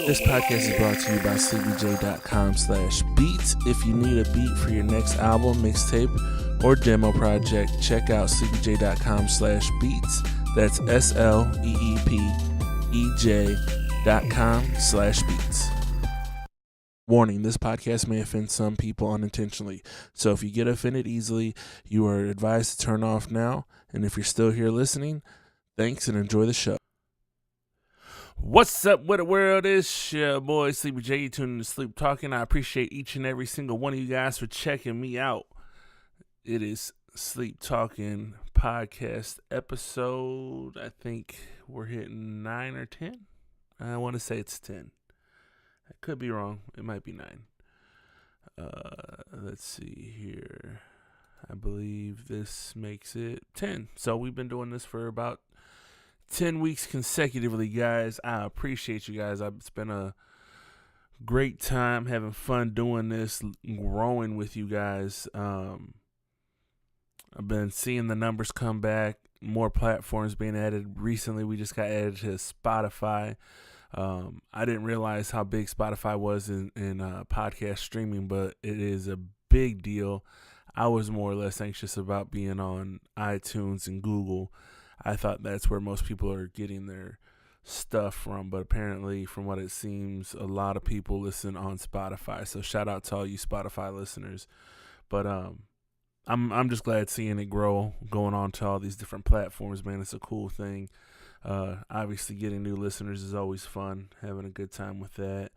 This podcast is brought to you by sleepyj.com/beats. If you need a beat for your next album, mixtape, or demo project, check out sleepyj.com/beats. That's sleepej.com/beats. Warning, this podcast may offend some people unintentionally. So if you get offended easily, you are advised to turn off now. And if you're still here listening, thanks and enjoy the show. What's up with the world? It's your boy Sleepy J. You tuning to Sleep Talkin. I appreciate each and every single one of you guys for checking me out. It is Sleep Talkin podcast episode. I think we're hitting 9 or 10. I want to say it's 10. I could be wrong. It might be 9. Let's see here. I believe this makes it 10. So we've been doing this for about 10 weeks consecutively, guys. I appreciate you guys. It's been a great time having fun doing this, growing with you guys. I've been seeing the numbers come back, more platforms being added. Recently, we just got added to Spotify. I didn't realize how big Spotify was in podcast streaming, but it is a big deal. I was more or less anxious about being on iTunes and Google. I thought that's where most people are getting their stuff from, but apparently, from what it seems, a lot of people listen on Spotify. So shout out to all you Spotify listeners. But I'm just glad seeing it grow, going on to all these different platforms, man. It's a cool thing. Obviously, getting new listeners is always fun. Having a good time with that.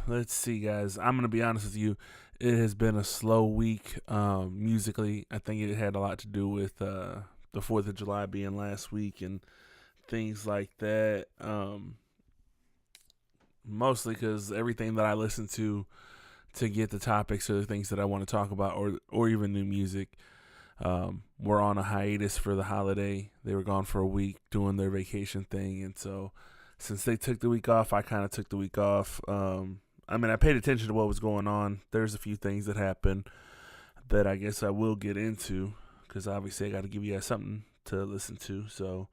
Let's see, guys. I'm gonna be honest with you. It has been a slow week musically. I think it had a lot to do with the 4th of July being last week and things like that. Mostly because everything that I listen to get the topics or the things that I want to talk about or even new music were on a hiatus for the holiday. They were gone for a week doing their vacation thing. And so since they took the week off, I kind of took the week off. I paid attention to what was going on. There's a few things that happened that I guess I will get into, because obviously I got to give you guys something to listen to. So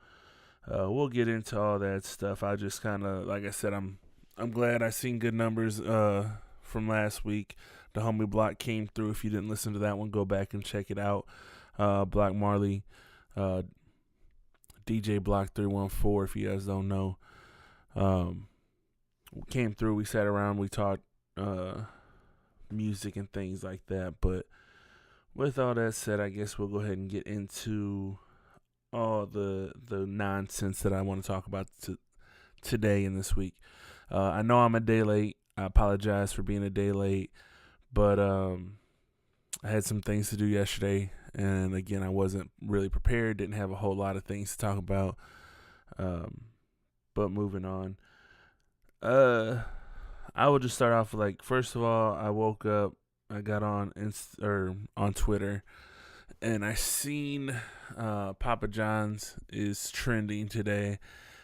we'll get into all that stuff. I just kind of, like I said, I'm glad I seen good numbers from last week. The Homie Block came through. If you didn't listen to that one, go back and check it out. Black Marley, DJ Block 314, if you guys don't know. Came through. We sat around. We talked music and things like that. But with all that said, I guess we'll go ahead and get into all the nonsense that I want to talk about today and this week. I know I'm a day late. I apologize for being a day late, but I had some things to do yesterday, and again, I wasn't really prepared. Didn't have a whole lot of things to talk about. But moving on, I will just start off with, first of all, I woke up. I got on on Twitter, and I seen Papa John's is trending today.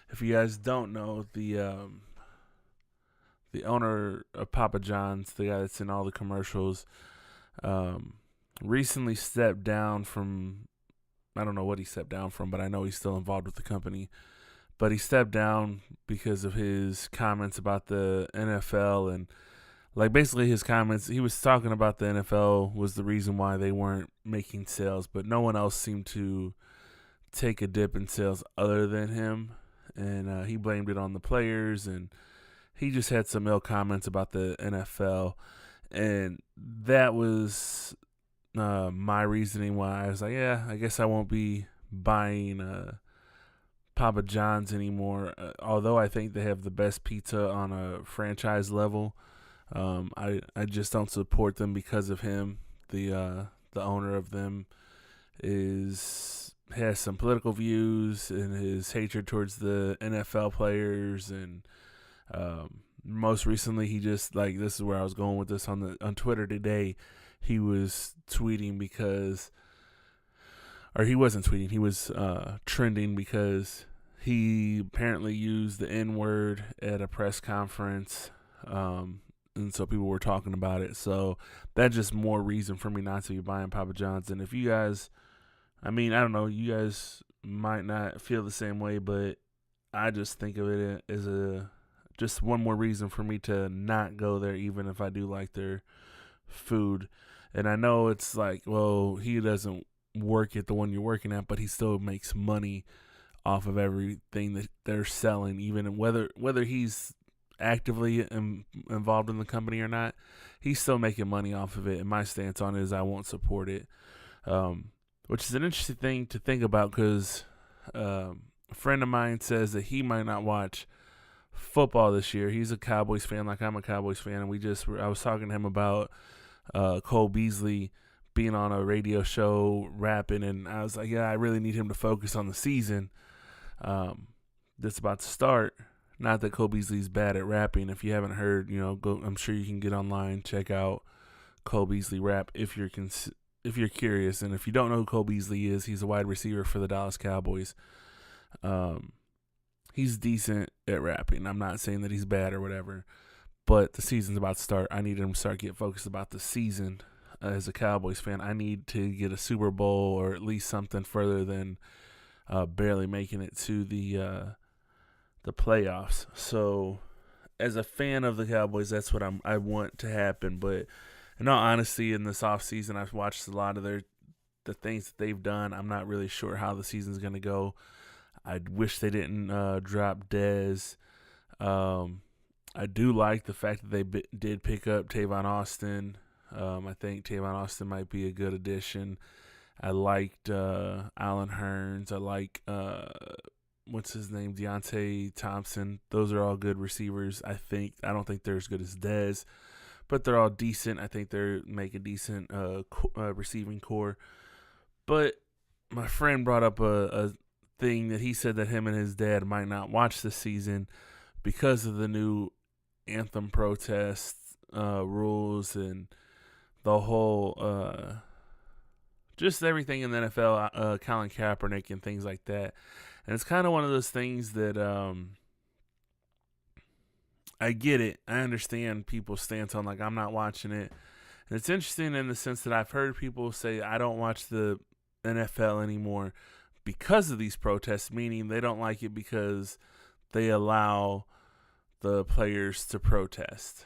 If you guys don't know, the owner of Papa John's, the guy that's in all the commercials, recently stepped down from, I don't know what he stepped down from, but I know he's still involved with the company. But he stepped down because of his comments about the NFL and basically his comments. He was talking about the NFL was the reason why they weren't making sales, but no one else seemed to take a dip in sales other than him. And he blamed it on the players, and he just had some ill comments about the NFL. And that was my reasoning why I was like, yeah, I guess I won't be buying Papa John's anymore. Although I think they have the best pizza on a franchise level. I just don't support them because of him. The owner of them has some political views and his hatred towards the NFL players, and most recently he just this is where I was going with this on Twitter today. He was tweeting he wasn't tweeting. He was trending because he apparently used the N-word at a press conference. And so people were talking about it. So that's just more reason for me not to be buying Papa John's. And if you guys, I don't know, you guys might not feel the same way, but I just think of it as a just one more reason for me to not go there, even if I do like their food. And I know it's like, well, he doesn't work at the one you're working at, but he still makes money off of everything that they're selling, even whether he's actively involved in the company or not. He's still making money off of it. And my stance on it is I won't support it, which is an interesting thing to think about because a friend of mine says that he might not watch football this year. He's a Cowboys fan, like I'm a Cowboys fan, and I was talking to him about Cole Beasley being on a radio show rapping, and I was like, yeah, I really need him to focus on the season that's about to start. Not that Cole Beasley's bad at rapping. If you haven't heard, go. I'm sure you can get online, check out Cole Beasley rap if you're curious. And if you don't know who Cole Beasley is, he's a wide receiver for the Dallas Cowboys. He's decent at rapping. I'm not saying that he's bad or whatever, but the season's about to start. I need him to start getting focused about the season. As a Cowboys fan, I need to get a Super Bowl or at least something further than barely making it to the playoffs. So, as a fan of the Cowboys, that's what I want to happen. But in all honesty, in this offseason, I've watched a lot of the things that they've done. I'm not really sure how the season's going to go. I wish they didn't drop Dez. I do like the fact that they did pick up Tavon Austin. I think Tavon Austin might be a good addition. I liked Allen Hurns. I like, what's his name, Deontay Thompson. Those are all good receivers, I think. I don't think they're as good as Dez, but they're all decent. I think they're make a decent receiving core. But my friend brought up a thing that he said that him and his dad might not watch this season because of the new anthem protest rules and the whole just everything in the NFL, Colin Kaepernick and things like that. And it's kind of one of those things that I get it. I understand people's stance on, like, I'm not watching it. And it's interesting in the sense that I've heard people say, I don't watch the NFL anymore because of these protests, meaning they don't like it because they allow the players to protest.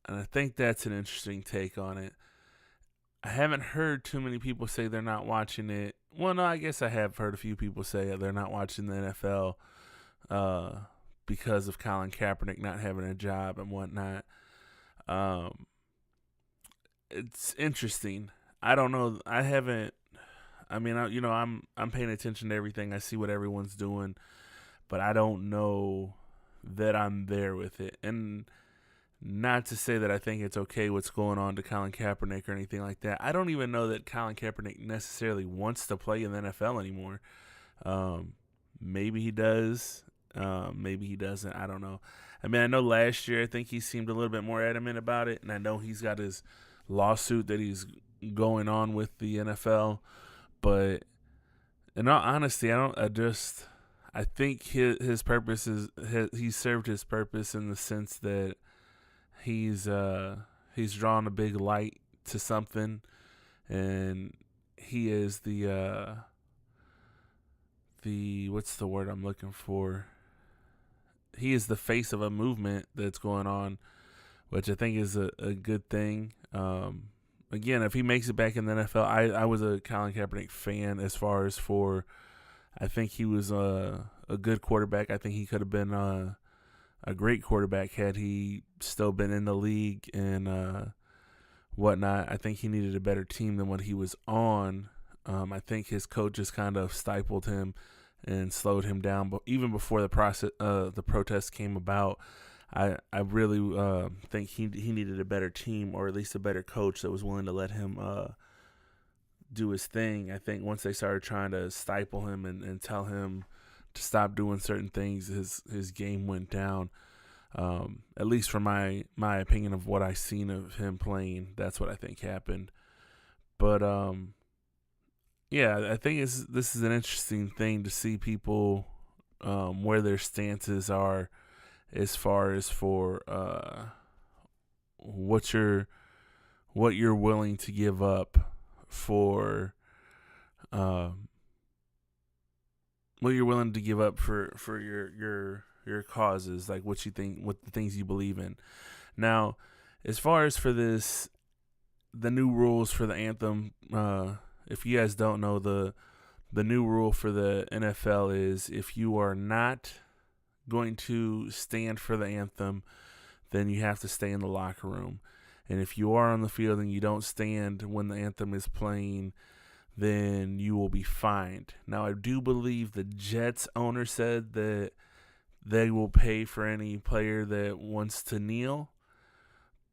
And I think that's an interesting take on it. I haven't heard too many people say they're not watching it. Well, no, I guess I have heard a few people say they're not watching the NFL because of Colin Kaepernick not having a job and whatnot. It's interesting. I don't know. I haven't. I mean, I'm paying attention to everything. I see what everyone's doing, but I don't know that I'm there with it. And not to say that I think it's okay what's going on to Colin Kaepernick or anything like that. I don't even know that Colin Kaepernick necessarily wants to play in the NFL anymore. Maybe he does. Maybe he doesn't. I don't know. I mean, I know last year I think he seemed a little bit more adamant about it, and I know he's got his lawsuit that he's going on with the NFL. But in all honesty, I think his purpose he served his purpose in the sense that he's drawn a big light to something, and he is the what's the word I'm looking for? He is the face of a movement that's going on, which I think is a good thing. Again, if he makes it back in the NFL, I was a Colin Kaepernick fan as far as I think he was a good quarterback. I think he could have been a great quarterback had he still been in the league and whatnot. I think he needed a better team than what he was on. I think his coaches kind of stifled him and slowed him down. But even before the protest came about, I really think he needed a better team, or at least a better coach that was willing to let him do his thing. I think once they started trying to stifle him and tell him to stop doing certain things, his game went down. At least from my opinion of what I seen of him playing, that's what I think happened. But yeah, I think this is an interesting thing to see people where their stances are as far as for what you're willing to give up for what you're willing to give up for your causes, like what you think, what the things you believe in. Now, as far as for this, the new rules for the anthem, if you guys don't know, the new rule for the NFL is if you are not going to stand for the anthem, then you have to stay in the locker room. And if you are on the field and you don't stand when the anthem is playing, then you will be fined. Now, I do believe the Jets owner said that they will pay for any player that wants to kneel,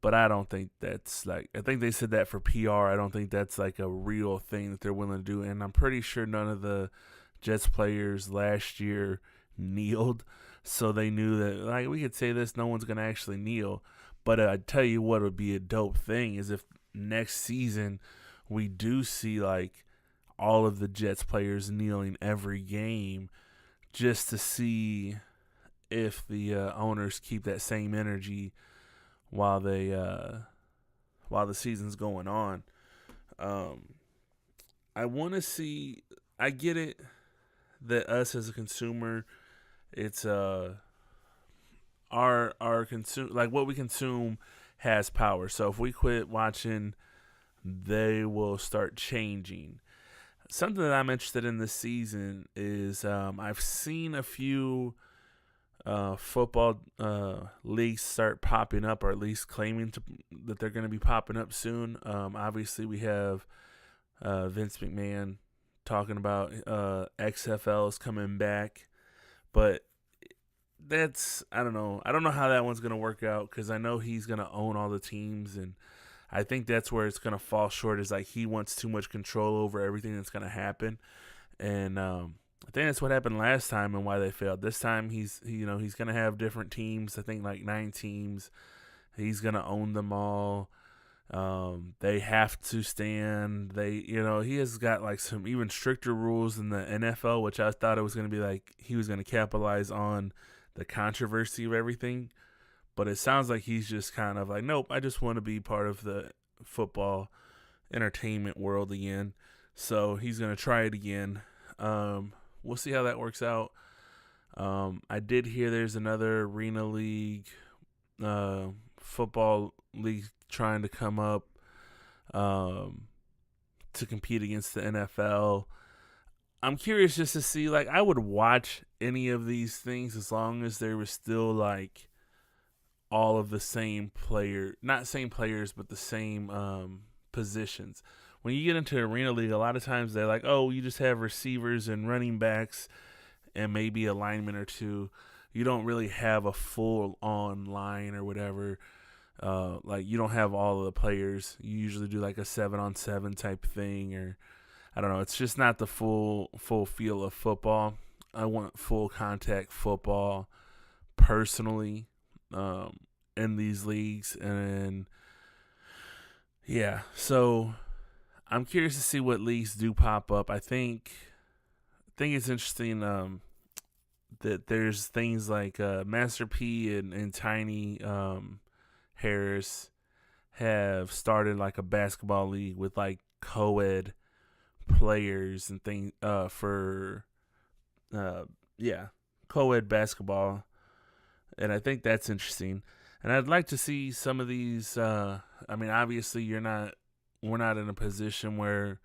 but I don't think that's like, I think they said that for PR. I don't think that's like a real thing that they're willing to do. And I'm pretty sure none of the Jets players last year kneeled. So they knew that, like, we could say this, no one's going to actually kneel. But I tell you what would be a dope thing is if next season we do see, like, all of the Jets players kneeling every game just to see if the owners keep that same energy while the season's going on. I want to see. I get it that us as a consumer, it's our consume, like what we consume has power. So if we quit watching, they will start changing. Something that I'm interested in this season is I've seen a few football leagues start popping up, or at least claiming that they're going to be popping up soon. Obviously, we have Vince McMahon talking about XFL is coming back, but that's, I don't know how that one's going to work out, because I know he's going to own all the teams, and I think that's where it's going to fall short, is like he wants too much control over everything that's going to happen. And I think that's what happened last time and why they failed. This time he's going to have different teams. I think like 9 teams. He's going to own them all. They have to stand. He has got like some even stricter rules in the NFL, which I thought it was going to be like he was going to capitalize on the controversy of everything. But it sounds like he's just kind of like, nope, I just want to be part of the football entertainment world again. So he's going to try it again. We'll see how that works out. I did hear there's another arena league, football league trying to come up to compete against the NFL. I'm curious just to see, like, I would watch any of these things as long as there was still like all of the same player, not same players, but the same positions. When you get into Arena League, a lot of times they're like, oh, you just have receivers and running backs and maybe a lineman or two. You don't really have a full-on line or whatever. Like, you don't have all of the players. You usually do like a 7-on-7 type thing, or I don't know. It's just not the full feel of football. I want full contact football personally. In these leagues, and yeah, so I'm curious to see what leagues do pop up. I think it's interesting that there's things like Master P and Tiny Harris have started like a basketball league with like co-ed players and things for co-ed basketball. And I think that's interesting. And I'd like to see some of these. I mean, obviously, we're not in a position where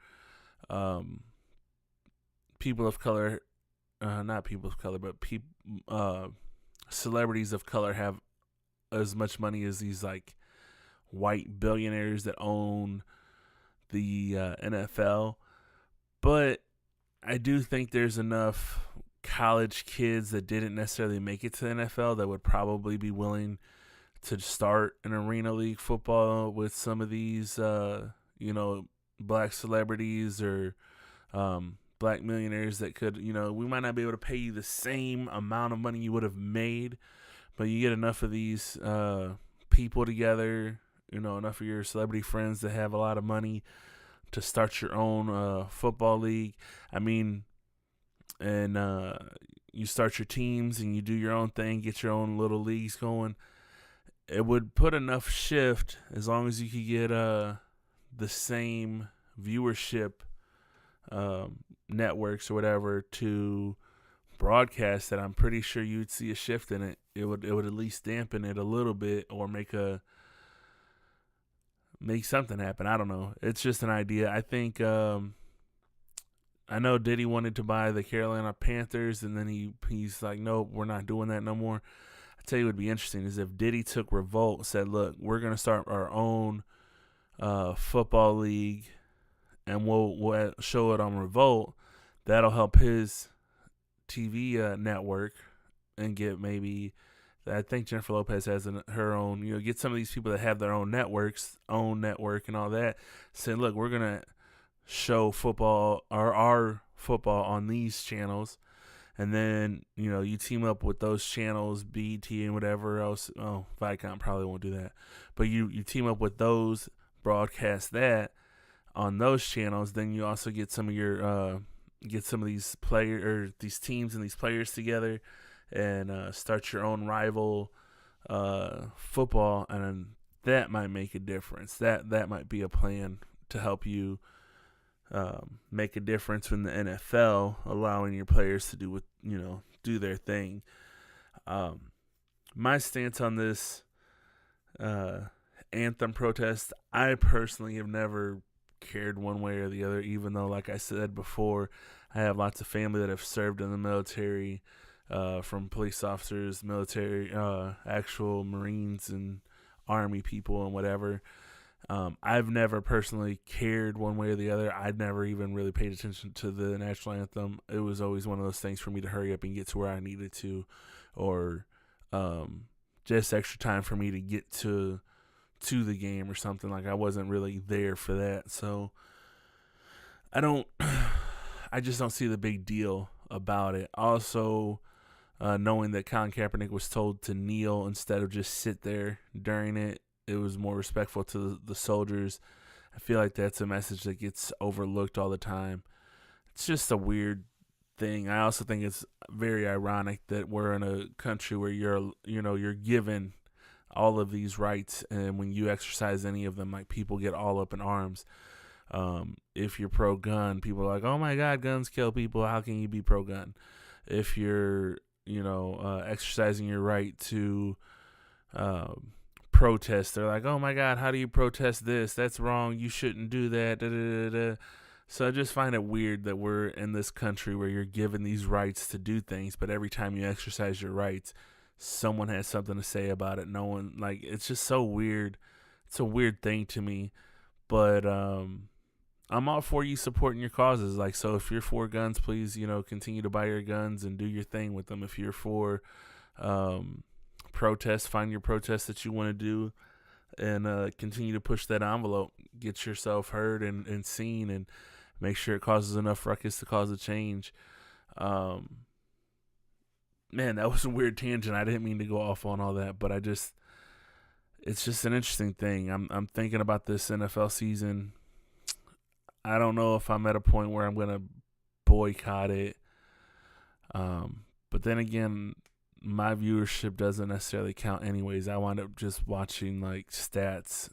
people of color, not people of color, but celebrities of color have as much money as these like white billionaires that own the NFL. But I do think there's enough college kids that didn't necessarily make it to the NFL that would probably be willing to start an arena league football with some of these black celebrities or black millionaires that could, we might not be able to pay you the same amount of money you would have made, but you get enough of these people together, enough of your celebrity friends that have a lot of money to start your own football league. I mean, and you start your teams and you do your own thing, get your own little leagues going. It would put enough shift as long as you could get the same viewership networks or whatever to broadcast it, I'm pretty sure you'd see a shift in it. It would at least dampen it a little bit or make something happen. I don't know. It's just an idea. I think I know Diddy wanted to buy the Carolina Panthers, and then he's like, nope, we're not doing that no more. I tell you what would be interesting is if Diddy took Revolt, said, look, we're going to start our own football league, and we'll show it on Revolt. That'll help his TV network and get maybe. I think Jennifer Lopez has her own. Get some of these people that have their own network, and all that. Say, look, we're gonna show football or our football on these channels, and then you team up with those channels, BT and whatever else. Oh, Viacom probably won't do that, but you team up with those, broadcast that on those channels. Then you also get some of your get some of these these teams and these players together, and start your own rival football, and that might make a difference. That might be a plan to help you make a difference in the NFL, allowing your players to do their thing. My stance on this anthem protest, I personally have never cared one way or the other, even though, like I said before, I have lots of family that have served in the military, from police officers, military, actual Marines and Army people and whatever. I've never personally cared one way or the other. I'd never even really paid attention to the national anthem. It was always one of those things for me to hurry up and get to where I needed to, or just extra time for me to get to the game or something. Like, I wasn't really there for that. So I just don't see the big deal about it. Also, knowing that Colin Kaepernick was told to kneel instead of just sit there during it, it was more respectful to the soldiers. I feel like that's a message that gets overlooked all the time. It's just a weird thing. I also think it's very ironic that we're in a country where you're given all of these rights, and when you exercise any of them, like, people get all up in arms. If you're pro-gun, people are like, oh my God, guns kill people. How can you be pro-gun? If you're, exercising your right to protest, they're like, oh my God, how do you protest this? That's wrong. You shouldn't do that. Da, da, da, da. So I just find it weird that we're in this country where you're given these rights to do things, but every time you exercise your rights, someone has something to say about it. No one, like, it's just so weird. It's a weird thing to me, but I'm all for you supporting your causes. Like, so if you're for guns, please, continue to buy your guns and do your thing with them. If you're for protest, find your protest that you want to do, and continue to push that envelope. Get yourself heard and seen, and make sure it causes enough ruckus to cause a change. Man, that was a weird tangent. I didn't mean to go off on all that, but it's just an interesting thing. I'm thinking about this NFL season. I don't know if I'm at a point where I'm gonna boycott it. But then again, my viewership doesn't necessarily count anyways. I wind up just watching, like, stats.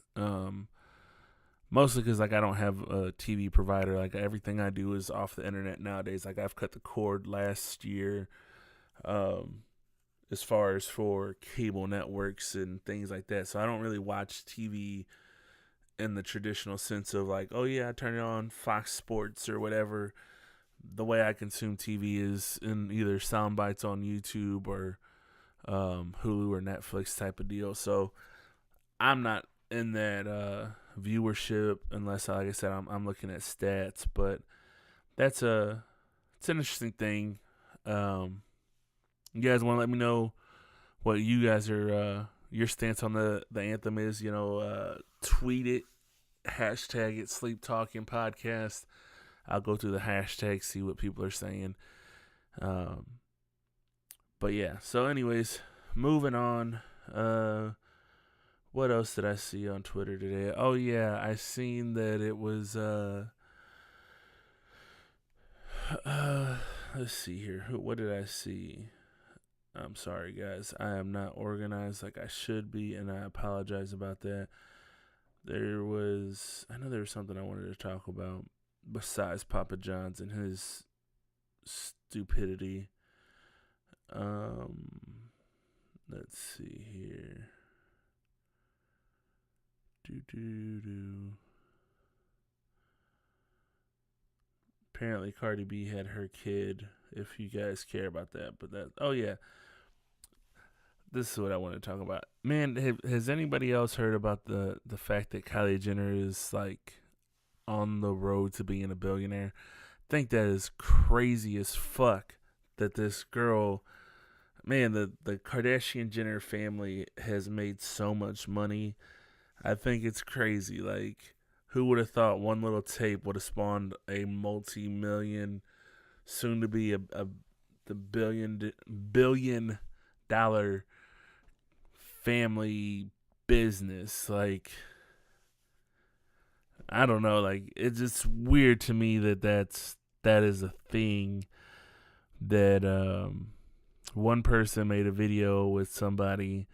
Mostly because, like, I don't have a TV provider. Like, everything I do is off the internet nowadays. Like, I've cut the cord last year, as far as for cable networks and things like that. So I don't really watch TV in the traditional sense of, like, oh yeah, I turn it on Fox Sports or whatever. The way I consume TV is in either sound bites on YouTube or Hulu or Netflix type of deal. So I'm not in that viewership unless, like I said, I'm looking at stats. But it's an interesting thing. You guys want to let me know what you guys are your stance on the anthem is? Tweet it, hashtag it, Sleep Talking Podcast. I'll go through the hashtag, see what people are saying. But yeah, so anyways, moving on. What else did I see on Twitter today? Oh yeah, I seen that it was let's see here. What did I see? I'm sorry, guys. I am not organized like I should be, and I apologize about that. I know there was something I wanted to talk about besides Papa John's and his stupidity. Um, let's see here. Apparently, Cardi B had her kid. If you guys care about that, but that. Oh yeah, this is what I want to talk about. Man, has anybody else heard about the fact that Kylie Jenner is like on the road to being a billionaire? I think that is crazy as fuck. That this girl, man, the Kardashian Jenner family has made so much money. I think it's crazy. Like, who would have thought one little tape would have spawned a multi-million, soon to be a the billion dollar family business? Like, I don't know. Like, it's just weird to me that is a thing that one person made a video with somebody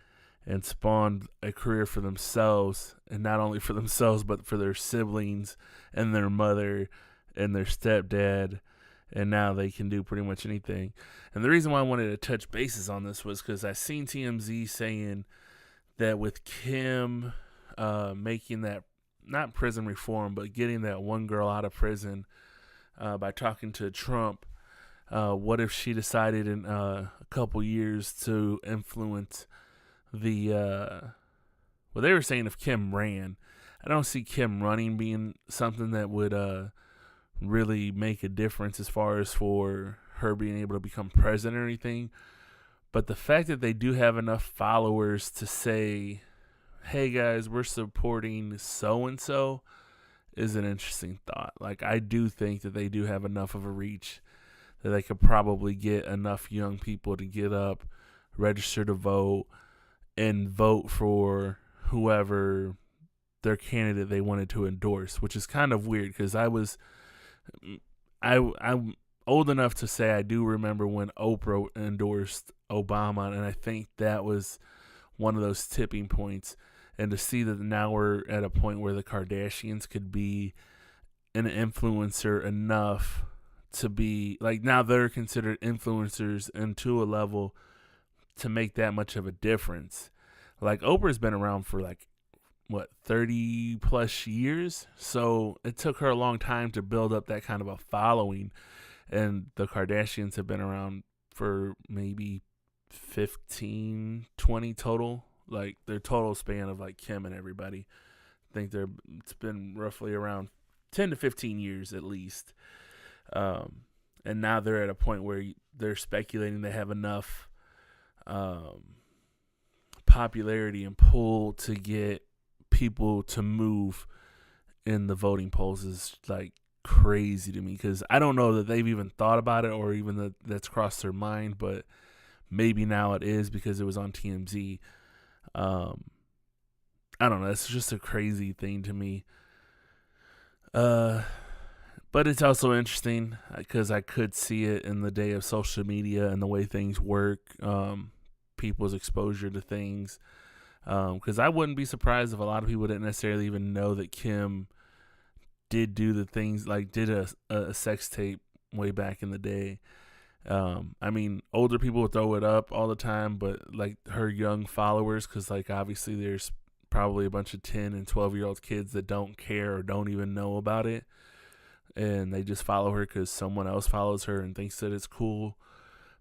and spawned a career for themselves, and not only for themselves but for their siblings and their mother and their stepdad, and now they can do pretty much anything. And the reason why I wanted to touch bases on this was because I seen TMZ saying that with Kim making that, not prison reform, but getting that one girl out of prison by talking to Trump, what if she decided in a couple years to influence the well, they were saying if Kim ran. I don't see Kim running being something that would really make a difference as far as for her being able to become president or anything. But the fact that they do have enough followers to say, hey guys, we're supporting so and so, is an interesting thought. Like, I do think that they do have enough of a reach that they could probably get enough young people to get up, register to vote, and vote for whoever their candidate they wanted to endorse, which is kind of weird because I'm old enough to say I do remember when Oprah endorsed Obama, and I think that was one of those tipping points. And to see that now we're at a point where the Kardashians could be an influencer enough to be, like, now they're considered influencers into a level to make that much of a difference. Like, Oprah's been around for like, what, 30 plus years? So it took her a long time to build up that kind of a following. And the Kardashians have been around for maybe 15, 20 total. Like, their total span of like Kim and everybody. I think it's been roughly around 10 to 15 years at least. And now they're at a point where they're speculating they have enough popularity and pull to get people to move in the voting polls is like crazy to me, because I don't know that they've even thought about it or even that that's crossed their mind, but maybe now it is because it was on TMZ. I don't know. It's just a crazy thing to me. But it's also interesting because I could see it in the day of social media and the way things work, people's exposure to things. Because I wouldn't be surprised if a lot of people didn't necessarily even know that Kim did do the things, like did a sex tape way back in the day. I mean, older people would throw it up all the time, but like her young followers, because like obviously there's probably a bunch of 10 and 12-year-old kids that don't care or don't even know about it. And they just follow her because someone else follows her and thinks that it's cool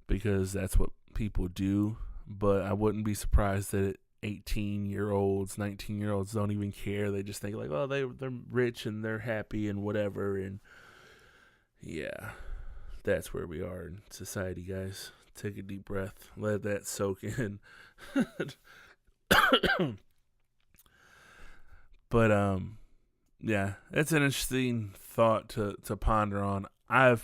because that's what people do. But I wouldn't be surprised that 18-year-olds, 19-year-olds don't even care. They just think like, oh, they're rich and they're happy and whatever. And yeah, that's where we are in society, guys. Take a deep breath. Let that soak in. But yeah, it's an interesting thought to ponder on. I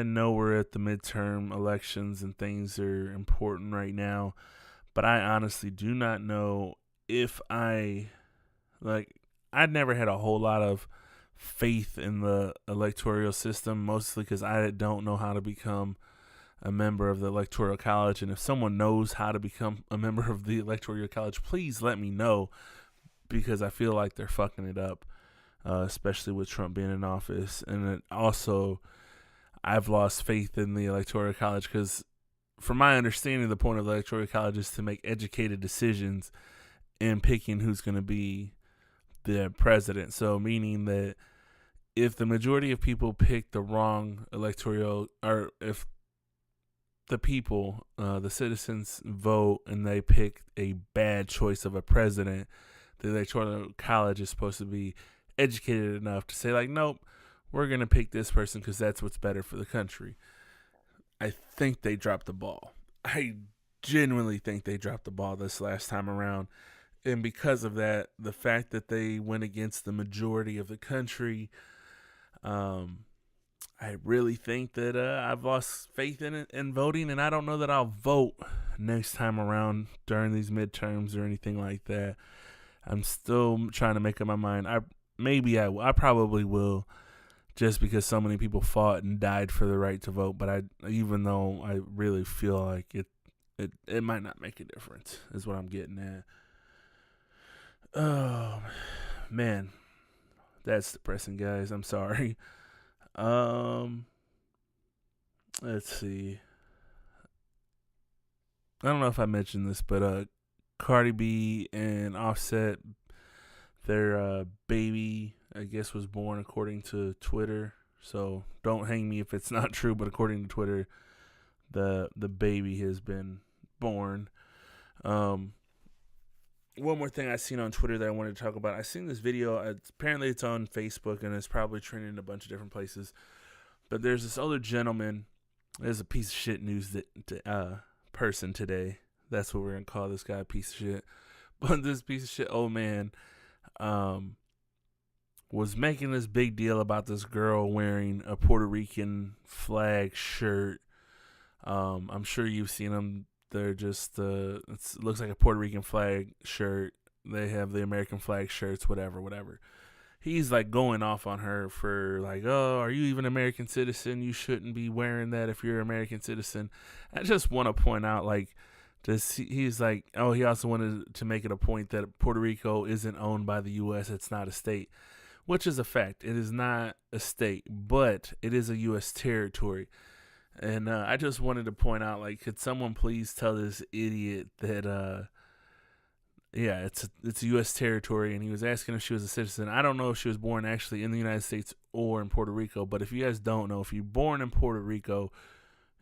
know we're at the midterm elections and things are important right now, but I honestly do not know if I'd never had a whole lot of faith in the electoral system, mostly because I don't know how to become a member of the Electoral College. And if someone knows how to become a member of the Electoral College, please let me know, because I feel like they're fucking it up, especially with Trump being in office. And it also, I've lost faith in the Electoral College because, from my understanding, the point of the Electoral College is to make educated decisions in picking who's going to be the president. So, meaning that if the majority of people pick the wrong electoral, or if the people, the citizens, vote and they pick a bad choice of a president, the Electoral College is supposed to be educated enough to say, like, nope, we're going to pick this person because that's what's better for the country. I think they dropped the ball. I genuinely think they dropped the ball this last time around. And because of that, the fact that they went against the majority of the country, I really think that I've lost faith in it in voting, and I don't know that I'll vote next time around during these midterms or anything like that. I'm still trying to make up my mind. I probably will, just because so many people fought and died for the right to vote. But even though I really feel like it might not make a difference, is what I'm getting at. Oh man, that's depressing, guys. I'm sorry. Let's see. I don't know if I mentioned this, but Cardi B and Offset, their baby, I guess, was born according to Twitter. So don't hang me if it's not true, but according to Twitter, the baby has been born. One more thing I seen on Twitter that I wanted to talk about. I seen this video. Apparently, it's on Facebook and it's probably trending in a bunch of different places. But there's this older gentleman. There's a piece of shit news person today. That's what we're gonna call this guy, a piece of shit. But this piece of shit old man was making this big deal about this girl wearing a Puerto Rican flag shirt. I'm sure you've seen them. They're just, it looks like a Puerto Rican flag shirt. They have the American flag shirts, whatever. He's like going off on her for like, oh, are you even an American citizen? You shouldn't be wearing that if you're an American citizen. I just want to point out, like, he's like, oh, he also wanted to make it a point that Puerto Rico isn't owned by the U.S. It's not a state, which is a fact. It is not a state, but it is a U.S. territory. And I just wanted to point out, like, could someone please tell this idiot that, it's a U.S. territory, and he was asking if she was a citizen. I don't know if she was born actually in the United States or in Puerto Rico, but if you guys don't know, if you're born in Puerto Rico,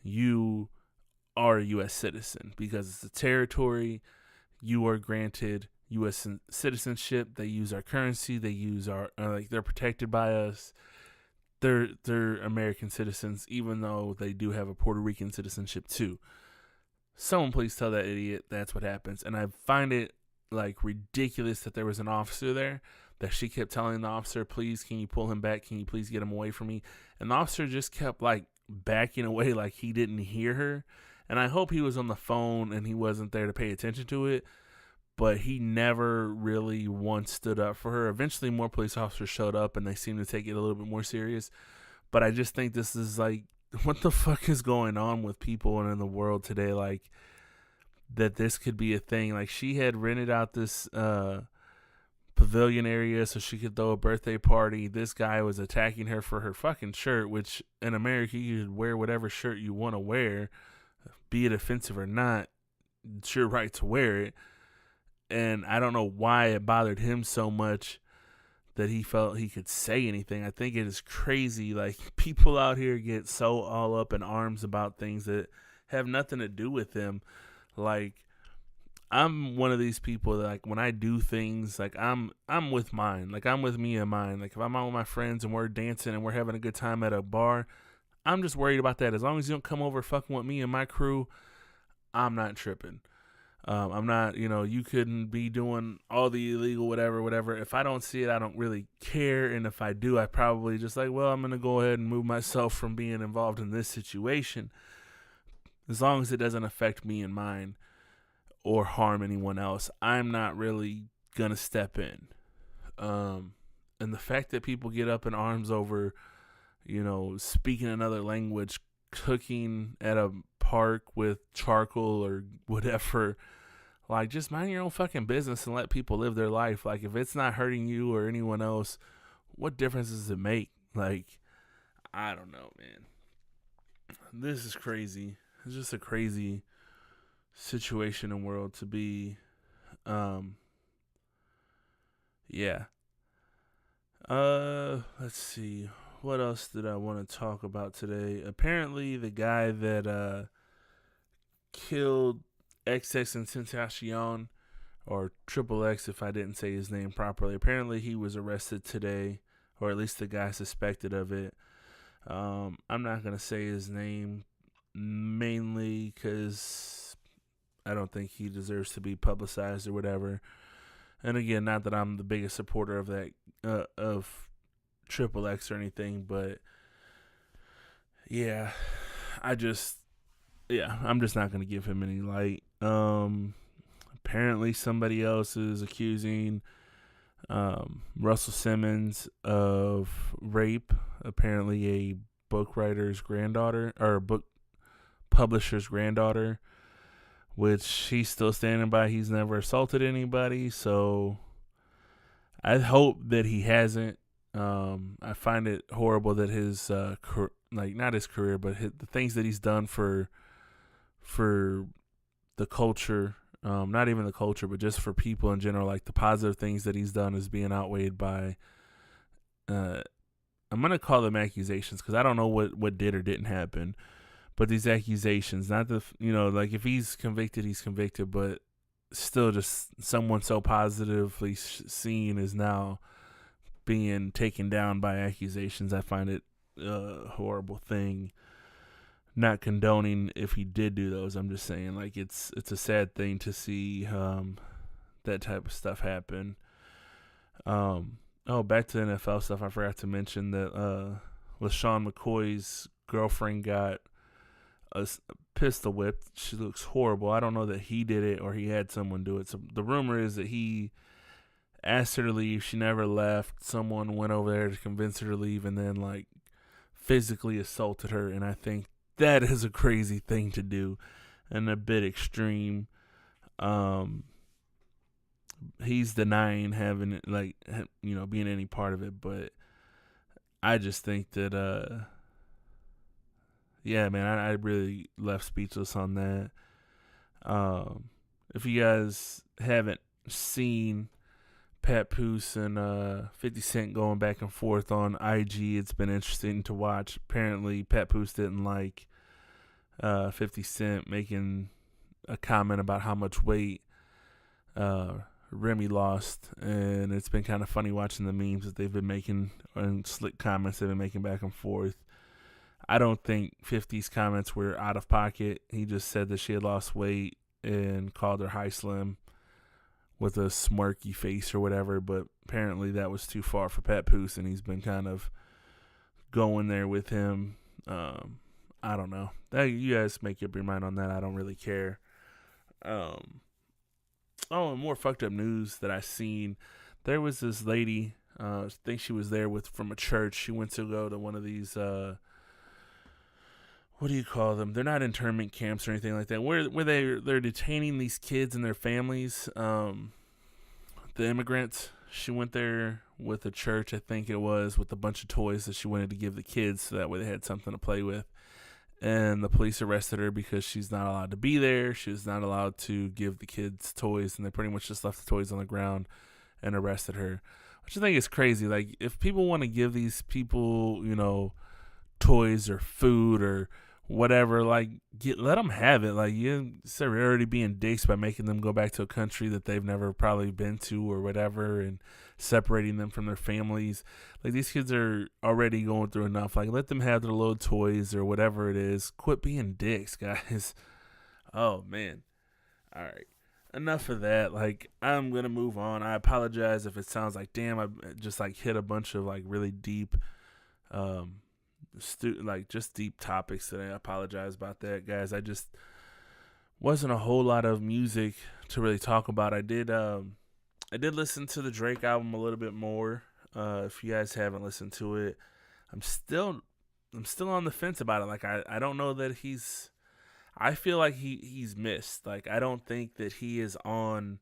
you are a U.S. citizen because it's a territory. You are granted U.S. citizenship. They use our currency. They use our, they're protected by us. They're American citizens, even though they do have a Puerto Rican citizenship too. Someone please tell that idiot that's what happens. And I find it like ridiculous that there was an officer there, that she kept telling the officer, please, can you pull him back? Can you please get him away from me? And the officer just kept like backing away like he didn't hear her. And I hope he was on the phone and he wasn't there to pay attention to it. But he never really once stood up for her. Eventually, more police officers showed up, and they seemed to take it a little bit more serious. But I just think this is like, what the fuck is going on with people and in the world today? Like, that this could be a thing. Like, she had rented out this pavilion area so she could throw a birthday party. This guy was attacking her for her fucking shirt, which in America, you could wear whatever shirt you want to wear, be it offensive or not. It's your right to wear it. And I don't know why it bothered him so much that he felt he could say anything. I think it is crazy. Like, people out here get so all up in arms about things that have nothing to do with them. Like, I'm one of these people that, like, when I do things, like, I'm with mine. Like, I'm with me and mine. Like, if I'm out with my friends and we're dancing and we're having a good time at a bar, I'm just worried about that. As long as you don't come over fucking with me and my crew, I'm not tripping. I'm not, you couldn't be doing all the illegal whatever. If I don't see it, I don't really care. And if I do, I probably just like, well, I'm going to go ahead and move myself from being involved in this situation. As long as it doesn't affect me and mine or harm anyone else, I'm not really going to step in. And the fact that people get up in arms over, speaking another language, cooking at a park with charcoal or whatever, like, just mind your own fucking business and let people live their life. Like, if it's not hurting you or anyone else, what difference does it make? Like, I don't know, man. This is crazy. It's just a crazy situation and world to be. Um, yeah. Let's see. What else did I want to talk about today? Apparently, the guy that killed XX and Tentacion, or Triple X, if I didn't say his name properly. Apparently, he was arrested today, or at least the guy suspected of it. I'm not gonna say his name mainly because I don't think he deserves to be publicized or whatever. And again, not that I'm the biggest supporter of that of Triple X or anything, but yeah, I just I'm just not gonna give him any light. Apparently somebody else is accusing Russell Simmons of rape. Apparently a book writer's granddaughter or a book publisher's granddaughter, which he's still standing by. He's never assaulted anybody, so I hope that he hasn't. I find it horrible that his not his career, but the things that he's done for the culture, not even the culture, but just for people in general, like the positive things that he's done is being outweighed by. I'm gonna call them accusations because I don't know what did or didn't happen, but these accusations, not the like if he's convicted, he's convicted, but still, just someone so positively seen is now being taken down by accusations. I find it a horrible thing. Not condoning if he did do those. I'm just saying, like it's a sad thing to see that type of stuff happen. Back to NFL stuff. I forgot to mention that LaShawn McCoy's girlfriend got a pistol whipped. She looks horrible. I don't know that he did it or he had someone do it. So the rumor is that he asked her to leave. She never left. Someone went over there to convince her to leave and then like physically assaulted her. And I think that is a crazy thing to do and a bit extreme. He's denying having it, like, being any part of it, but I just think that yeah, man, I really left speechless on that. If you guys haven't seen Pat Poose and 50 Cent going back and forth on IG, it's been interesting to watch. Apparently, Pat Poose didn't like 50 Cent making a comment about how much weight Remy lost, and it's been kind of funny watching the memes that they've been making and slick comments they've been making back and forth. I don't think 50's comments were out of pocket. He just said that she had lost weight and called her high slim with a smirky face or whatever, but apparently that was too far for Pat Poose, and he's been kind of going there with him. I don't know. You guys make up your mind on that. I don't really care. And more fucked up news that I seen. There was this lady, I think she was there from a church. She went to go to one of these what do you call them? They're not internment camps or anything like that. Where they're detaining these kids and their families, the immigrants. She went there with a church, I think it was, with a bunch of toys that she wanted to give the kids so that way they had something to play with. And the police arrested her because she's not allowed to be there. She was not allowed to give the kids toys, and they pretty much just left the toys on the ground and arrested her. Which I think is crazy. Like, if people want to give these people, toys or food or whatever, like let them have it. Like, they're already being dicks by making them go back to a country that they've never probably been to or whatever, and separating them from their families. Like, these kids are already going through enough. Like, let them have their little toys or whatever it is. Quit being dicks, guys. Oh man. All right, enough of that. Like, I'm gonna move on. I apologize if it sounds like, damn, I just like hit a bunch of like really deep just deep topics today. I apologize about that, guys. I just wasn't a whole lot of music to really talk about. I did listen to the Drake album a little bit more. If you guys haven't listened to it, I'm still on the fence about it. Like, I don't know that I feel like he's missed. Like, I don't think that he is on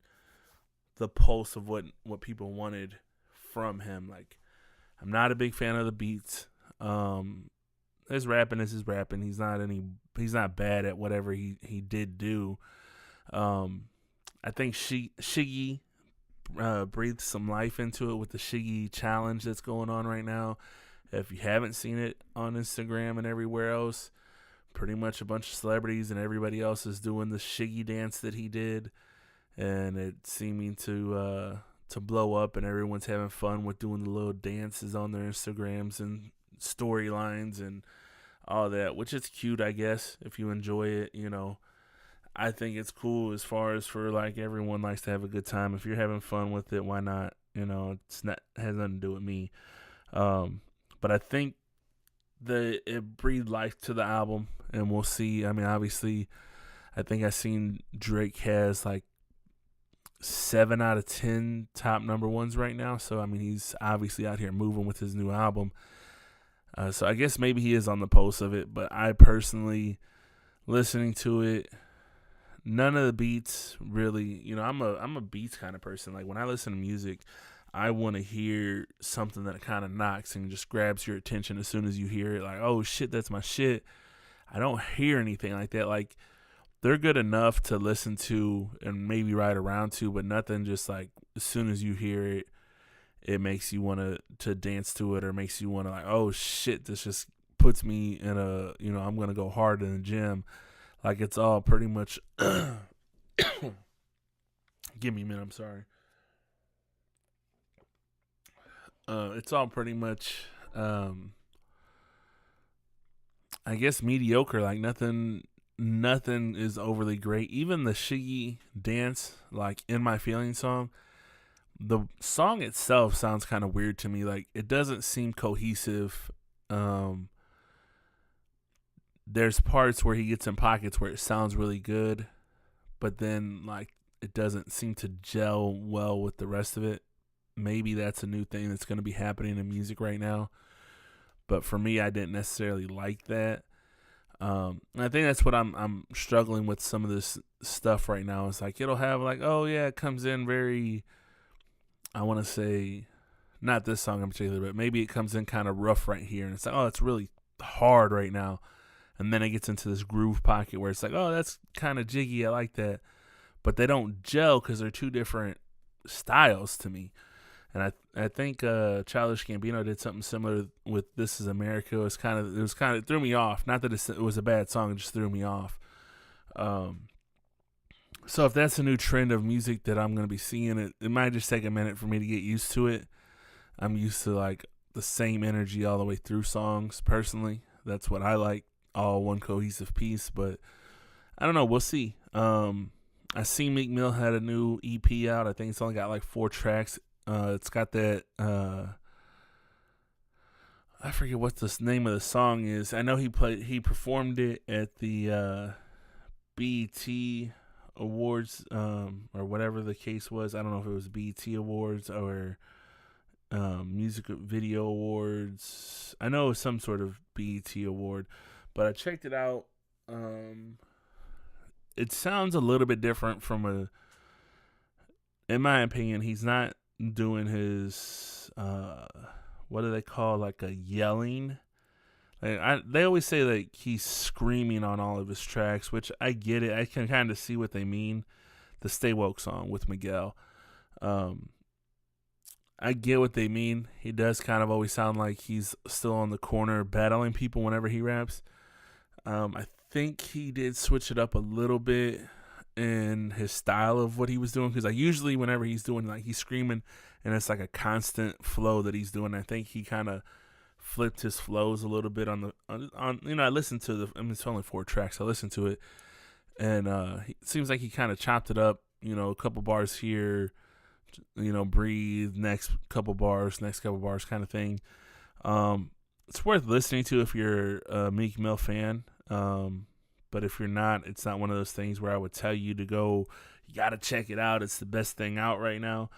the pulse of what people wanted from him. Like, I'm not a big fan of the beats. his rapping is his rapping. He's not bad at whatever he did do. Um, I think Shiggy breathed some life into it with the Shiggy challenge that's going on right now. If you haven't seen it on Instagram and everywhere else, pretty much a bunch of celebrities and everybody else is doing the Shiggy dance that he did, and it's seeming to blow up, and everyone's having fun with doing the little dances on their Instagrams and storylines and all that, which is cute, I guess, if you enjoy it. I think it's cool as far as for like everyone likes to have a good time. If you're having fun with it, why not? It's not has nothing to do with me. But I think that it breathed life to the album, and we'll see. I mean, obviously, I think I seen Drake has like 7 out of 10 top number ones right now. So I mean, he's obviously out here moving with his new album. So I guess maybe he is on the pulse of it. But I personally, listening to it, none of the beats really. I'm a beats kind of person. Like when I listen to music, I want to hear something that kind of knocks and just grabs your attention as soon as you hear it. Like, oh shit, that's my shit. I don't hear anything like that. Like, they're good enough to listen to and maybe ride around to, but nothing just like as soon as you hear it, it makes you want to dance to it, or makes you want to like, oh shit, this just puts me in I'm going to go hard in the gym. Like, it's all pretty much, give me a minute, I'm sorry. It's all pretty much, I guess, mediocre. Like nothing is overly great. Even the Shiggy dance, like In My Feelings song, the song itself sounds kind of weird to me. Like, it doesn't seem cohesive. There's parts where he gets in pockets where it sounds really good, but then like it doesn't seem to gel well with the rest of it. Maybe that's a new thing that's going to be happening in music right now. But for me, I didn't necessarily like that. And I think that's what I'm struggling with some of this stuff right now. It's like it'll have like, oh yeah, it comes in very, I want to say, not this song in particular, but maybe it comes in kind of rough right here, and it's like, oh, it's really hard right now. And then it gets into this groove pocket where it's like, oh, that's kind of jiggy. I like that. But they don't gel because they're two different styles to me. And I think Childish Gambino did something similar with "This Is America." It threw me off. Not that it was a bad song, it just threw me off. So if that's a new trend of music that I'm gonna be seeing, it might just take a minute for me to get used to it. I'm used to like the same energy all the way through songs. Personally, that's what I like, all one cohesive piece. But I don't know. We'll see. I see Meek Mill had a new EP out. I think it's only got like 4 tracks. It's got that, I forget what the name of the song is. I know he performed it at the BET Awards, or whatever the case was. I don't know if it was BET Awards or Music Video Awards. I know it was some sort of BET award, but I checked it out. It sounds a little bit different in my opinion, he's not doing his what do they call, like a yelling. They always say like he's screaming on all of his tracks, which I get it. I can kind of see what they mean. The Stay Woke song with Miguel, I get what they mean. He does kind of always sound like he's still on the corner battling people whenever he raps. I think he did switch it up a little bit in his style of what he was doing, because like usually whenever he's doing, like, he's screaming and it's like a constant flow that he's doing. I think he kind of flipped his flows a little bit on I listened to it's only 4 tracks. I listened to it, and it seems like he kind of chopped it up. A couple bars here, breathe, next couple bars kind of thing. It's worth listening to if you're a Meek Mill fan. But if you're not, it's not one of those things where I would tell you to go, you got to check it out. It's the best thing out right now.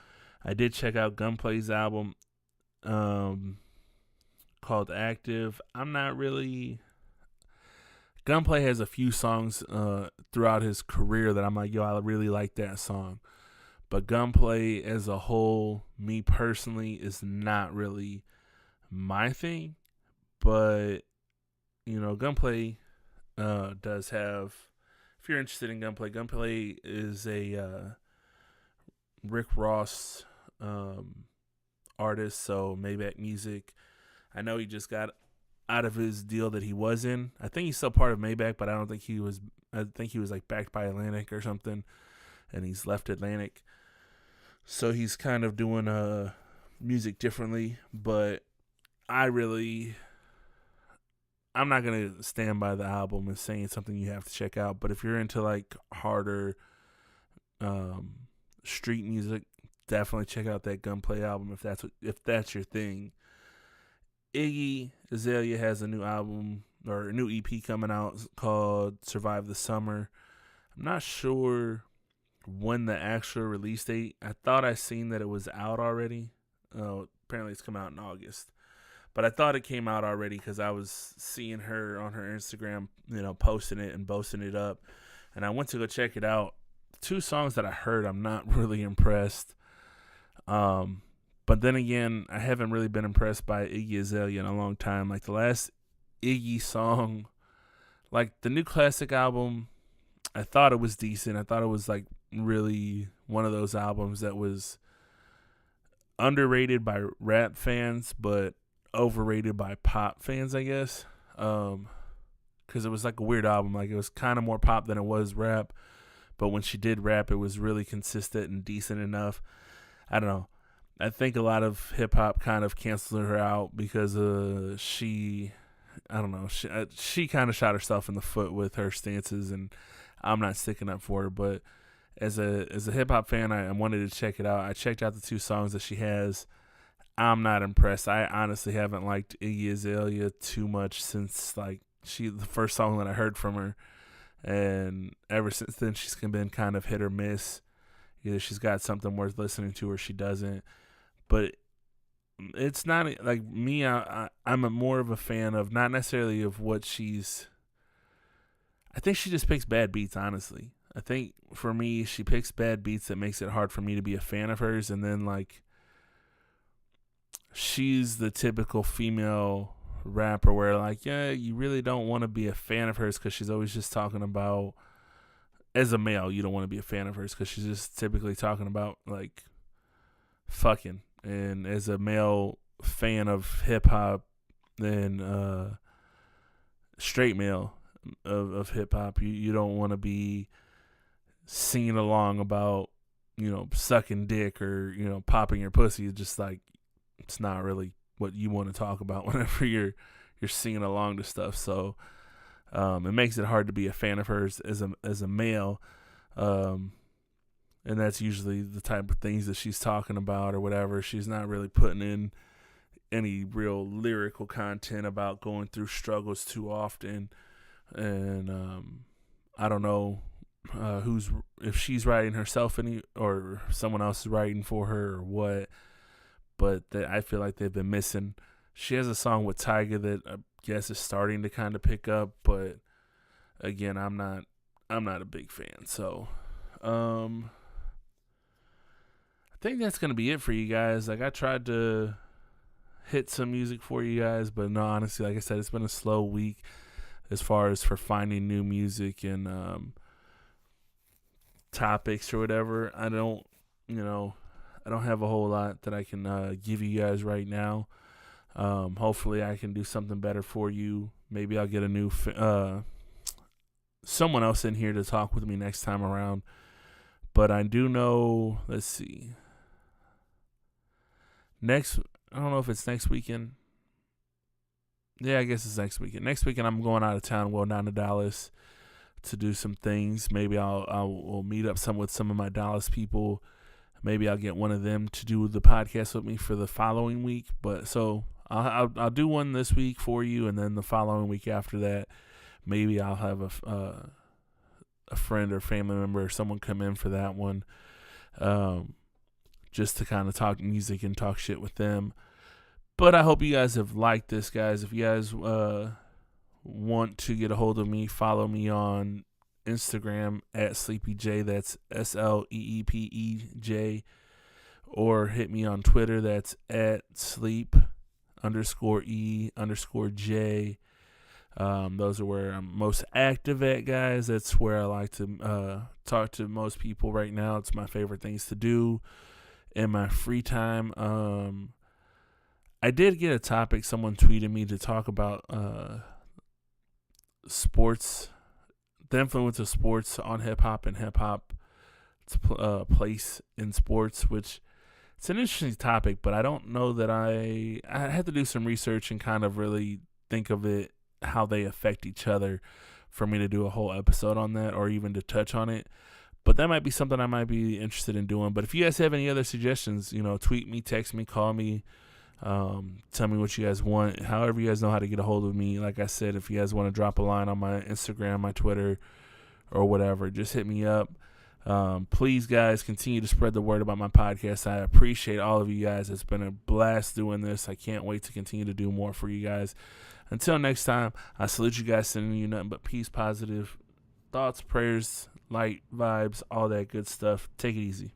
I did check out Gunplay's album called Active. I'm not really... Gunplay has a few songs throughout his career that I'm like, yo, I really like that song. But Gunplay as a whole, me personally, is not really my thing. But Gunplay does have. If you're interested in Gunplay is a Rick Ross artist, so Maybach Music. I know he just got out of his deal that he was in. I think he's still part of Maybach, but I don't think he was. I think he was like backed by Atlantic or something, and he's left Atlantic. So he's kind of doing music differently. But I'm not gonna stand by the album and saying something you have to check out. But if you're into like harder street music, definitely check out that Gunplay album if that's your thing. Iggy Azalea has a new album or a new EP coming out called Survive the Summer. I'm not sure when the actual release date. I thought I seen that it was out already. Apparently it's coming out in August. But I thought it came out already because I was seeing her on her Instagram, posting it and boasting it up. And I went to go check it out. 2 songs that I heard, I'm not really impressed. But then again, I haven't really been impressed by Iggy Azalea in a long time. Like the last Iggy song, like the new classic album, I thought it was decent. I thought it was like really one of those albums that was underrated by rap fans, but overrated by pop fans, I guess. Because it was like a weird album. Like it was kind of more pop than it was rap. But when she did rap, it was really consistent and decent enough. I don't know. I think a lot of hip hop kind of canceled her out because she kind of shot herself in the foot with her stances, and I'm not sticking up for her. But as a hip hop fan, I wanted to check it out. I checked out the 2 songs that she has. I'm not impressed. I honestly haven't liked Iggy Azalea too much since like the first song that I heard from her, and ever since then she's been kind of hit or miss. Either she's got something worth listening to or she doesn't. But it's not like me. I'm more of a fan of not necessarily of what she's. I think she just picks bad beats, honestly. I think for me, she picks bad beats that makes it hard for me to be a fan of hers. And then like, she's the typical female rapper where like, yeah, you really don't want to be a fan of hers because she's always just talking about. As a male, you don't want to be a fan of hers because she's just typically talking about like fucking. And as a male fan of hip hop, then straight male of hip hop, you don't want to be singing along about sucking dick or popping your pussy. It's just like it's not really what you want to talk about whenever you're singing along to stuff. So it makes it hard to be a fan of hers as a male. And that's usually the type of things that she's talking about or whatever. She's not really putting in any real lyrical content about going through struggles too often. And I don't know if she's writing herself or someone else is writing for her or what. But I feel like they've been missing. She has a song with Tyga that I guess is starting to kind of pick up. But again, I'm not a big fan. So I think that's going to be it for you guys. Like, I tried to hit some music for you guys, but no, honestly, like I said, it's been a slow week as far as for finding new music and topics or whatever. I don't have a whole lot that I can give you guys right now. Hopefully I can do something better for you. Maybe I'll get a new someone else in here to talk with me next time around. But I do know, let's see. I don't know if it's next weekend. Yeah, I guess it's next weekend. Next weekend I'm going out of town, going down to Dallas to do some things. Maybe I'll meet up with some of my Dallas people. Maybe I'll get one of them to do the podcast with me for the following week. But so I'll do one this week for you, and then the following week after that, maybe I'll have a friend or family member or someone come in for that one, just to kind of talk music and talk shit with them. But I hope you guys have liked this, guys. If you guys want to get a hold of me, follow me on Instagram at SleepyJ. That's SLEEPEJ. Or hit me on Twitter. That's at sleep_E_J. Those are where I'm most active at, guys. That's where I like to talk to most people right now. It's my favorite things to do in my free time. I did get a topic. Someone tweeted me to talk about sports, the influence of sports on hip hop and hip hop's place in sports, which it's an interesting topic, but I don't know that I had to do some research and kind of really think of it, how they affect each other, for me to do a whole episode on that or even to touch on it. But that might be something I might be interested in doing. But if you guys have any other suggestions, tweet me, text me, call me, tell me what you guys want. However you guys know how to get a hold of me. Like I said, if you guys want to drop a line on my Instagram, my Twitter, or whatever, just hit me up. Please, guys, continue to spread the word about my podcast. I appreciate all of you guys. It's been a blast doing this. I can't wait to continue to do more for you guys. Until next time, I salute you guys, sending you nothing but peace, positive thoughts, prayers, light, vibes, all that good stuff. Take it easy.